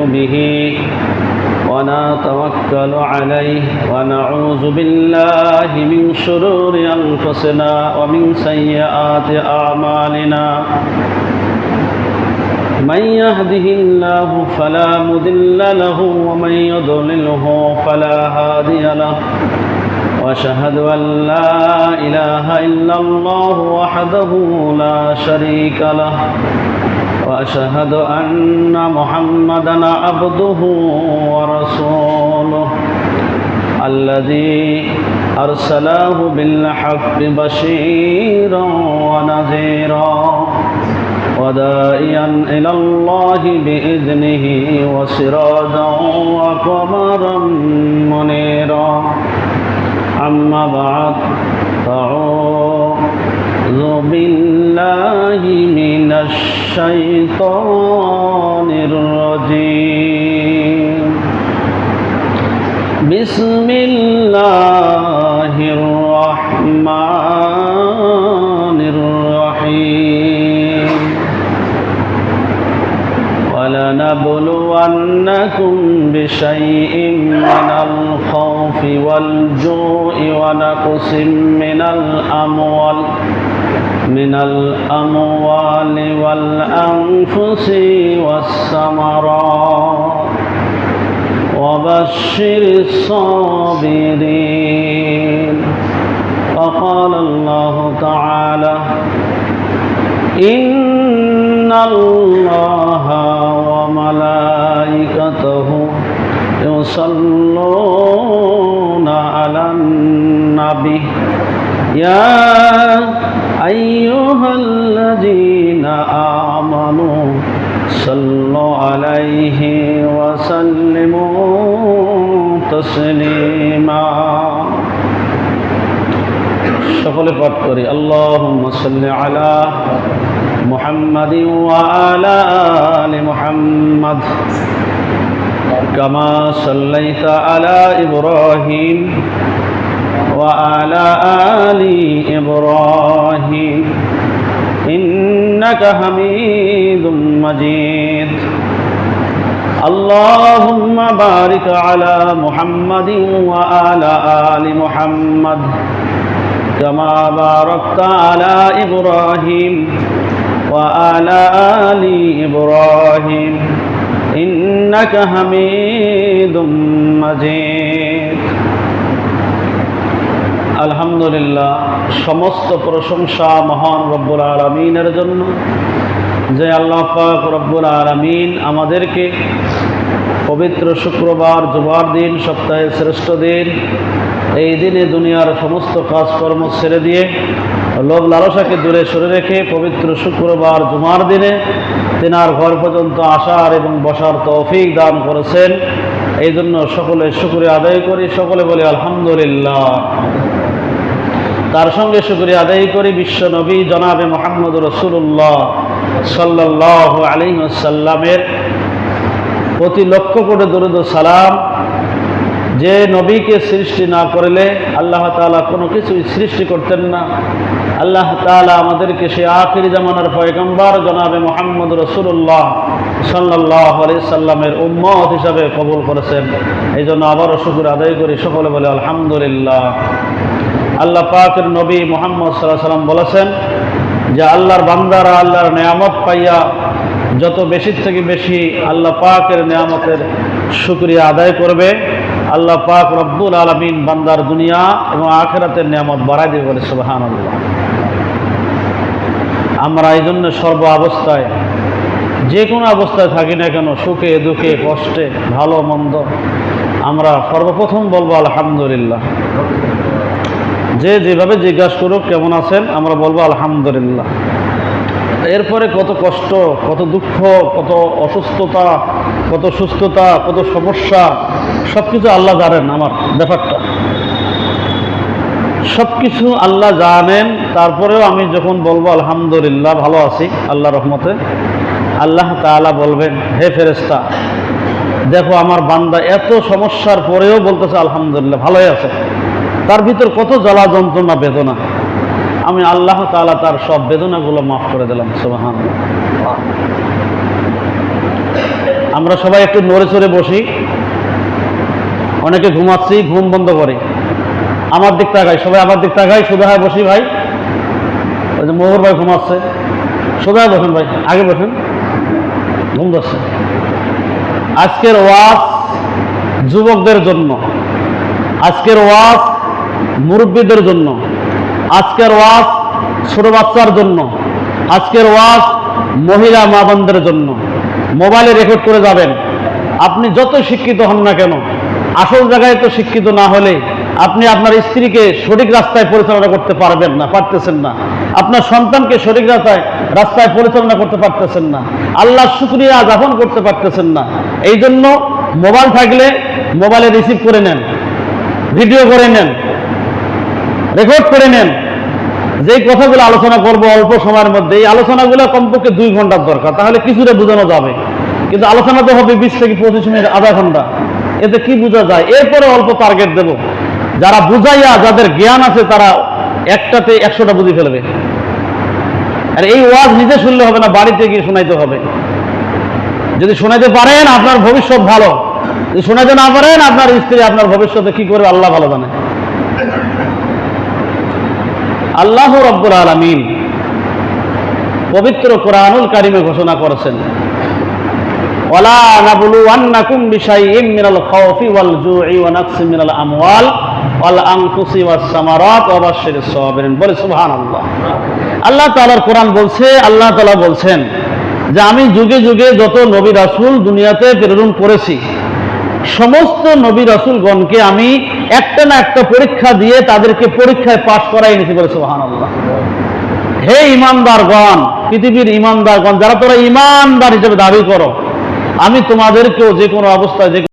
به ونتوكل عليه ونعوذ بالله من شرور أنفسنا ومن سيئات أعمالنا من يهده الله فلا مضل له ومن يضلله فلا هادي له وأشهد أن لا إله إلا الله وحده لا شريك له وأشهد أن محمدًا عبده ورسوله الذي أرسله بالحق بشيرا ونذيرا وداعيا إلى الله بإذنه وسراجا وقمرا منيرا أما بعد أعوذ بالله من الشيطان الرجيم بسم الله الرحمن الرحيم ولنبلونكم بشيء من الخوف والجوع ونقص من الأموال والأنفس والثمرات وبشر الصابرين وقال الله تعالى إن الله وملائكته يصلون على النبي يا أيها الذين آمنوا صلوا عليه وسلموا تسليما সকলে পাঠ করি আল্লাহুম্মা সাল্লি আলা মুহাম্মাদিন ওয়া আলা আলি মুহাম্মাদ কামা সাল্লাইতা আলা ইব্রাহিম ওয়া আলা আলি ইব্রাহিম ইন্নাকা হামিদুম মাজিদ আল্লাহুম্মা বারিক আলা মুহাম্মাদিন ওয়া আলা আলি মুহাম্মাদ كما باركت على إبراهيم وعلى آل إبراهيم إنك حميد مجيد আলহামদুলিল্লাহ সমস্ত প্রশংসা মহান রব্বুল আলামিনের জন্য যে আল্লাহ পাক রব্বুল আলামিন আমাদেরকে পবিত্র শুক্রবার জুমার দিন সপ্তাহের শ্রেষ্ঠ দিন এই দিনে দুনিয়ার সমস্ত কাজকর্ম ছেড়ে দিয়ে লোভ লালসাকে দূরে সরে রেখে পবিত্র শুক্রবার জুমার দিনে তিনার ঘর পর্যন্ত আসার এবং বসার তৌফিক দান করেছেন। এই জন্য সকলে শুকরিয়া আদায় করি, সকলে বলি আলহামদুলিল্লাহ। তার সঙ্গে শুকরিয়া আদায় করি বিশ্ব নবী জনাবে মুহাম্মদ রাসূলুল্লাহ সাল্লাল্লাহু আলাইহি ওয়াসাল্লামের প্রতি লক্ষ কোটি দরুদ ও সালাম। যে নবীকে সৃষ্টি না করলে আল্লাহ তাআলা কোনো কিছুই সৃষ্টি করতেন না। আল্লাহ তাআলা আমাদেরকে সে আখির জামানার পয়গম্বর জনাবে মুহাম্মদ রাসূলুল্লাহ সাল্লাল্লাহু আলাইহি সাল্লামের উম্মত হিসাবে কবুল করেছেন। এই জন্য আবারও শুকর আদায় করি, সকলে বলে আলহামদুলিল্লাহ। আল্লাহ পাকের নবী মুহাম্মদ সাল্লাল্লাহু আলাইহি সাল্লাম বলেছেন যে আল্লাহর বান্দারা আল্লাহর নেয়ামত পাইয়া যত বেশি থেকে বেশি আল্লাহ পাকের নেয়ামতের শুকরিয়া আদায় করবে, আল্লাহ পাক রব্বুল আলামিন বান্দার দুনিয়া এবং আখিরাতের নিয়ামত বাড়াই দিবে বলে সুবহানাল্লাহ। আমরা এই জন্য সর্ব অবস্থায় যে কোনো অবস্থায় থাকি না কেন, সুখে দুঃখে কষ্টে ভালো মন্দ, আমরা সর্বপ্রথম বলবো আলহামদুলিল্লাহ। যে যেভাবে জিজ্ঞাসা করুক কেমন আছেন, আমরা বলবো আলহামদুলিল্লাহ। এরপরে কত কষ্ট, কত দুঃখ, কত অসুস্থতা, কত সুস্থতা, কত সমস্যা, সব কিছু আল্লাহ জানেন। আমার ব্যাপারটা সব কিছু আল্লাহ জানেন। তারপরেও আমি যখন বলবো আলহামদুলিল্লাহ, ভালো আছি আল্লাহর রহমতে, আল্লাহ তাআলা বলবেন হে ফেরেশতা, দেখো আমার বান্দা এত সমস্যার পরেও বলতেছে আলহামদুলিল্লাহ, ভালোই আছে। তার ভিতর কত জ্বালা যন্ত্রণা বেদনা, আমি আল্লাহ তাআলা তার সব বেদনাগুলো মাফ করে দিলাম। সুবহানাল্লাহ। আমরা সবাই একটু নড়ে চড়ে বসি। অনেকে ঘুমাচ্ছি, ঘুম বন্ধ করে। আমার দিক তাকাই, সবাই আমার দিক তাকাই, সোজা হয়ে বসি ভাই। ওই যে মোহর ভাই ঘুমাচ্ছে, সোজা হয়ে বসেন ভাই, আগে বসেন, ঘুম ধরছে। আজকের ওয়াজ যুবকদের জন্য, আজকের ওয়াজ মুরব্বীদের জন্য, আজকের ওয়াজ ছোট বাচ্চার জন্য, আজকের ওয়াজ মহিলা মা বোনদের জন্য। মোবাইলে রেকর্ড করে যাবেন। আপনি যত শিক্ষিত হন না কেন, আসল জায়গায় তো শিক্ষিত না হলে আপনি আপনার স্ত্রীকে সঠিক রাস্তায় পরিচালনা করতে পারবেন না, পারতেছেন না। আপনার সন্তানকে সঠিক রাস্তায় পরিচালনা করতে পারতেছেন না। আল্লাহর শুকরিয়া যাপন করতে পারতেছেন না। এই জন্য মোবাইল থাকলে মোবাইলে রিসিভ করে নেন, ভিডিও করে নেন, রেকর্ড করে নেন। যেই কথাগুলো আলোচনা করব অল্প সময়ের মধ্যে, এই আলোচনাগুলো কমপক্ষে 2 ঘন্টার দরকার, তাহলে কিছুটা বোঝানো যাবে। কিন্তু আলোচনা তো হবে 20 থেকে 25 মিনিট, আধা ঘন্টা। এতে কি বোঝা যায়? এরপরে অল্প টার্গেট দেব। যারা বুঝাইয়া, যাদের জ্ঞান আছে, তারা একটাতে 100টা বুঝে ফেলবে। আর এই ওয়াজ নিজে শুনলে হবে না, বাড়িতে গিয়ে শোনাইতে হবে। যদি শোনাইতে পারেন আপনার ভবিষ্যৎ ভালো, যদি শোনাইতে না পারেন আপনার স্ত্রী আপনার ভবিষ্যতে কি করবে আল্লাহ ভালো জানে। আল্লাহ রাব্বুল আলামিন পবিত্র কোরআনুল কারিমে ঘোষণা করেছেন, ওয়ালা নাবলুওয়ান্নাকুম বিশাইইম মিনাল খাউফি ওয়াল জুই ওয়া নাকসিম মিনাল আমওয়াল ওয়াল আনফুসি ওয়াস সামারাত ওয়া বাশশিরিস সাবিরিন। বলে সুবহানাল্লাহ। আল্লাহ তাআলার কোরআন বলছে, আল্লাহ তাআলা বলছেন যে আমি যুগে যুগে যত নবী রাসূল দুনিয়াতে প্রেরণ করেছি, সমস্ত নবী রাসূলগণকে আমি একটা না একটা পরীক্ষা দিয়ে তাদেরকে পরীক্ষায় পাশ করাই নিয়েছি। বলে সুবহানাল্লাহ। হে ঈমানদারগণ, পৃথিবীর ঈমানদারগণ, যারা তোরা ঈমানদার হিসেবে দাবি করো, আমি তোমাদেরকেও যে কোনো অবস্থায়